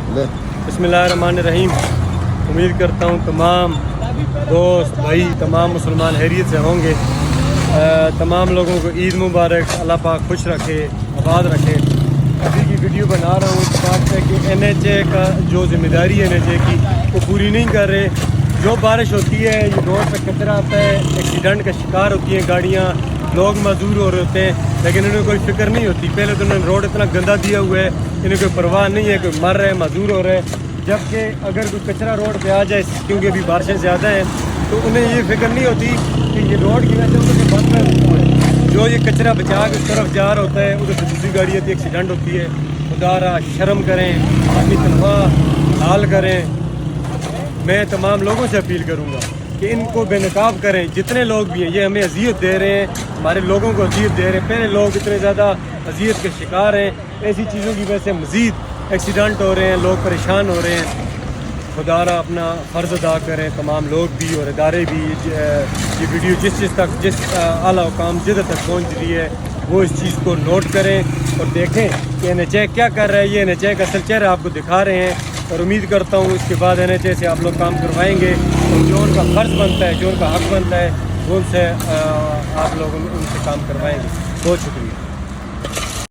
बिस्मिल्लाहिर्रहमानिर्रहीम। उम्मीद करता हूँ तमाम दोस्त भाई तमाम मुसलमान खैरियत से होंगे। तमाम लोगों को ईद मुबारक, अल्लाह पाक खुश रखे, आबाद रखे। अभी की वीडियो बना रहा हूँ इस बात पे कि NHA का जो जिम्मेदारी है NHA की वो पूरी नहीं कर रहे। जो बारिश होती है ये रोड पे कचरा आता है, एक्सीडेंट का शिकार होती हैं गाड़ियाँ, लोग मजदूर हो रहे होते हैं, लेकिन इन्हें कोई फिक्र नहीं होती। पहले तो उन्होंने रोड इतना गंदा दिया हुआ है, इन्हें कोई परवाह नहीं है, कोई मर रहे हैं, मजदूर हो रहे हैं। जबकि अगर कोई कचरा रोड पे आ जाए, क्योंकि अभी बारिशें ज़्यादा हैं, तो उन्हें ये फिक्र नहीं होती कि ये रोड की वजह से उनके बस में जो ये कचरा बचा के उस तरफ जा रहा होता है, उधर से दूसरी गाड़ी आती है, एक्सीडेंट होती है। खुदारा शर्म करें, अपनी तनख्वाह हाल करें। मैं तमाम लोगों से अपील करूंगा कि इनको बेनकाब करें। जितने लोग भी हैं ये हमें अजियत दे रहे हैं, हमारे लोगों को अजियत दे रहे हैं। पहले लोग इतने ज़्यादा अजियत के शिकार हैं, ऐसी चीज़ों की वजह से मज़ीद एक्सीडेंट हो रहे हैं, लोग परेशान हो रहे हैं। खुदारा अपना फ़र्ज़ अदा करें, तमाम लोग भी और इदारे भी। ये वीडियो जिस आला हुकाम जिधर तक पहुँच रही है वो इस चीज़ को नोट करें और देखें कि NHA क्या कर रहा है। ये NHA का असल चेहरा आपको दिखा रहे हैं और उम्मीद करता हूँ इसके बाद NHA से आप लोग काम करवाएंगे और जो उनका फ़र्ज़ बनता है, जो उनका हक़ बनता है, वो उनसे आप लोग उनसे काम करवाएंगे। बहुत शुक्रिया।